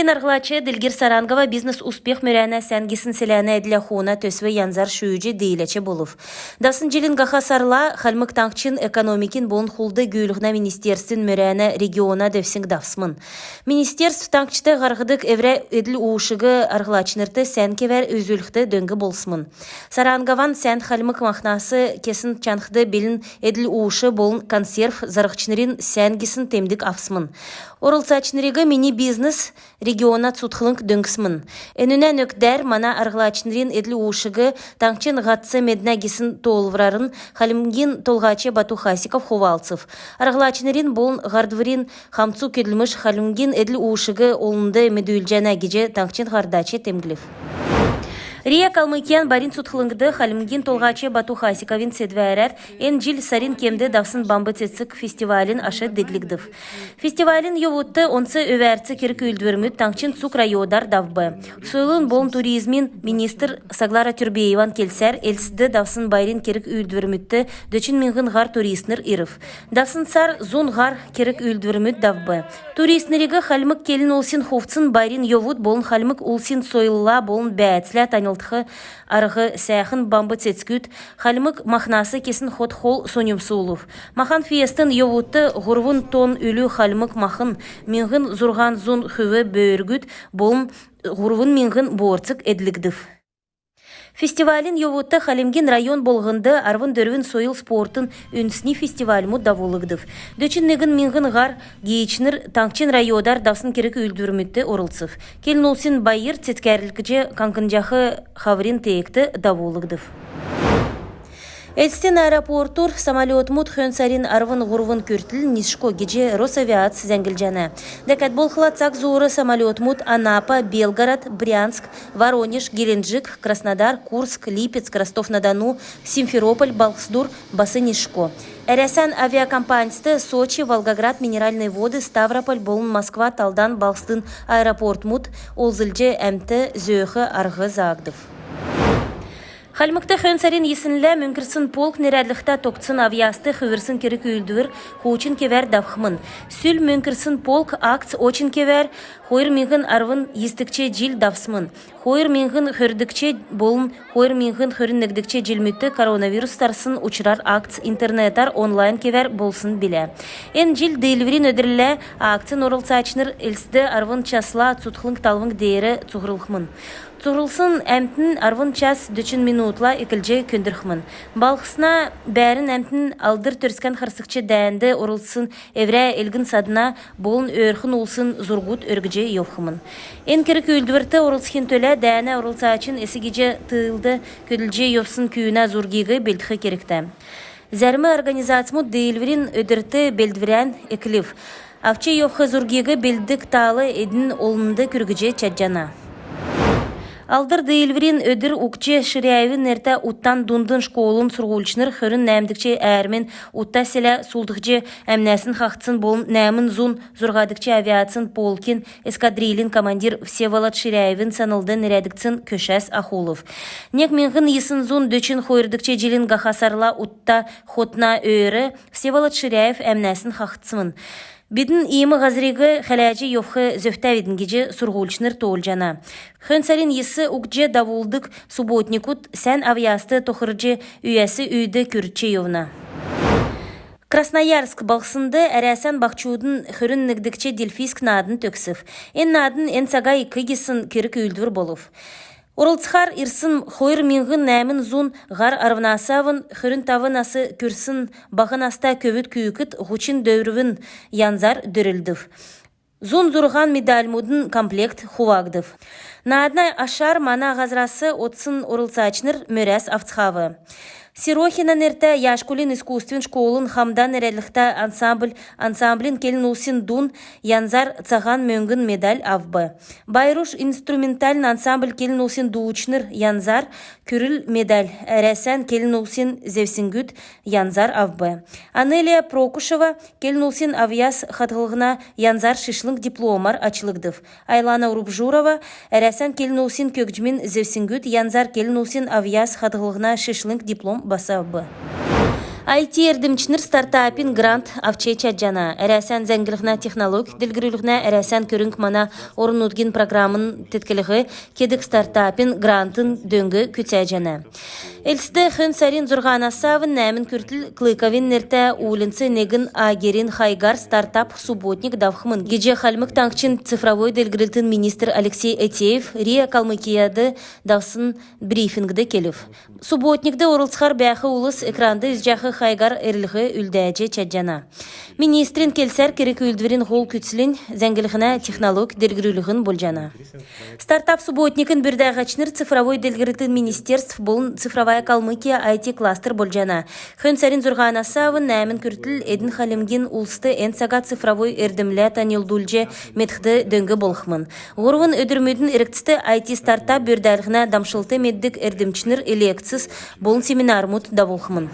Ен арғылачы Дилгир Сарангова бизнес успех мөрәне сәнгісін селәне әділі хуна төсве янзар шүйджі дейлечі болув. Дасын жилін ғаха сарла қалмық таңчын экономикин болын хулды гүйлігіна министерствін мөрәне региона дөфсінг давсмын. Министерств таңчыты ғарғыдық әврә әділ уышығы арғылачынырты сәнкевер өзілікті дөңгі болсмын. Сарангован сән қалмық мақнасы кесін чанхды белін әділ уышы болын консерв зарықчынырын сәнгісін темдік афсмын. Орылсачнырығы мини-бизнес региона цутхылынг дөңкісмін. Өнінен өкдер мана арғылачнырын әділ уышығы таңчын ғатсы меднагісін толврарын қалымгин толғачы Бату Хасиков ховалцев. Арғылачнырын болын ғардвырын хамцу кеділміш қалымгин әділ уышығы олынды медуілжана геже таңчын ғардачы темгілів. Рия Калмыкиян барин сутхылыңды халимгин толғачы Бату Хасиковин седвәрәр ен жил сарин кемді давсын бамбы цецик фестивалин ашы деглигдив. Фестивалин йовутты онсы өвәрці керік үлдверміт таңчын сук райодар давбы. Сойлын болын туризмин министр Саглара Түрбееван келсәр әлсіді давсын байрин керік үлдвермітті дөчін минғын ғар туристнер ирif. Давсын сар зун ғар керік үлдверміт давбы. Туристнерігі халимык келін олсин хофцын байрин йовут болын халимык олсин сойлыла болын бәәтсілі таныл арғы сәхін бамбы цецкют, халимык махнасы кесін ход-хол сонюмсулов. Махан фиестін йовутты ғұрвын тон үлі халимык махын минғын зұрған зун хүві бөйіргүт болын ғұрвын минғын борцық әділігдів. Фестивалин йовутты халимгин район болғынды арвын дөрвін сойыл спортын үнсіні фестиваліму даволығдыв. Дөчіннігін минғын ғар гейчінір таңчын райодар давсын керек үлдірмітті орылсыв. Келін олсин байыр цеткәрілгіже канкынжақы хаврин тейікті даволығдыв. Эдстен аэропортур самолет мут хөнсарин арвын ғурвын күртіл нишко геже Росавиация зәңгілжаны. Дәкәт бол қылатсақ зуыры самолет мут Анапа, Белгород, Брянск, Воронеж, Геленджик, Краснодар, Курск, Липецк, Ростов-на-Дону, Симферополь, Балхсдур, басы нишко. Әрәсән авиакомпанисты Сочи, Волгоград, Минеральные воды, Ставрополь, Болын, Москва, Талдан, Балхстын аэропорт мут олзылжы әмті зөйхі арғы зағдыв. Халмыкты хөнсарин есінлі мүмкірсін полк нерәдліқта тоқтсын авиасты хыверсын керек үлдір хоучин кевер давхмын. Сүл мүмкірсін полк акц очин кевер хойыр минғын арвын естікче жил давсмын. Хойыр минғын хөрдікче болын хойыр минғын хөріннігдікче жилмітті коронавирустарсын учрар акц интернетар онлайн кевер болсын біле. Ен жил дейлверин өдірлі акцин орылсачыныр әлсді арвын часла цутхлынг талвынг дейірі цуғрылықмын. Цуғрылсын әмтін арвын час 2 минутла екілже көндірхмін. Балқысына бәрін әмтін алдыр төрскен қарсықчы дәнді орылсын әврә елгін садына болын өрхін олсын зұрғыт өргіже еуқымын. Ен керік үлдірті орылсыхин төлі дәні орылсачын әсігеже тыылды көділже еусын күйіна зұргегі белдіқі керекті. Зәрмі организациму дейлверін өдірті белдвірән екілів. Авчы еуқы зұргегі белдік талы едін олынды күргіже чаджана. Алдыр дейлверин өдір ұқче шыряевін әрті ұттан дундын школын сұрғылшыныр хөрін нәмдікче әрмен ұтта селі сұлдықче әмнәсін қақтсын болын нәмін зұн зұрғадықче авиацин полкин эскадрилин командир Всеволод Ширяевін санылды нерәдікцін көшәс Ахулов. Нек менғын есын зұн дөчін хойырдықче жилін ғахасарла ұтта хотна өйірі Всеволод Ширяев әмнәсін қақтсымын. Бидін иімі ғазірегі қәләжі еуқы зөфтәведінгеже сұрғылшыныр тоғылжана. Хөнсарин есі ұқже давулдық субботникут сән авиасты тоқыржы үйәсі үйді күртче еуна. Красноярск балқсынды әрәсән бақчудың хүрін нігдікче Дельфийск надын төксів. Ен надын ен сағай күйгесін керік үйілдір болув. Орылцхар ирсын хойыр минғын нәмін зун ғар арвнасавын хүрін тавын асы күрсін бағын аста көвіт күйікіт ғучин дөрівін янзар дөрілдів. Зун зұрған медальмудын комплект хувагдив. Нааднай ашар мана ғазрасы отсын орылцачныр мөрәс авцхавы. Сирохина нерте яшкулин искусствен школын хамдан нерәліқта ансамблин келін улсин дун янзар цаган мөңгін медаль авбы. Байруш инструменталін ансамбль келін улсин дуучныр янзар күріл медаль. Әрәсән келін улсин зевсингүт янзар авбы. Анелия Прокушева келін улсин авиас хатылығына янзар шишлынг дипломар ачылығдыв. Айлана Урубжурова әрәсән келін улсин көкжмин зевсингүт янзар келін улсин авиас хатылығына шишлынг диплом басабы. IT эрдимчинер стартапин грант авчей чаджана. Әрәсән зәңгілігіна технолог, ділгірілігіна әрәсән көрінг мана орынудгин программын теткілігі кедік стартапин грантын дөңгі күтсәжана. Элсті хүн сарин зұрғанасавын нәмін күртіл клыковин нерті улынцы негін агерин хайгар стартап субботник давхмын. Геже халмык таңқчин цифровой ділгірілтін министр Алексей Этеев Рия Калмыкияды давсын брифингді келів. Субботникді орылсқар бәқі улыс экранды изжақы хайгар әрлігі үлдәжі чаджана. Министрин келсәр керек үлдверин ғол күтсілін зәңгілігіна технолог ділгірілігін болжана. Стартап субботникін бірдәғачныр цифровой ділгірілтін министерств болын цифровая Калмыкия IT-кластер болжана. Хүн сәрін зұрғанасавын нәмін күртіл әдін халемген улсты әнсаға цифровой әрдімлі танилдулже метхді дөңгі болхмын. Ғырвын өдірмөдің әріктісті IT-стартап бірдәғіна дамшылты меддік әрдімчінір элекцис болын семинар мұт да болхмын.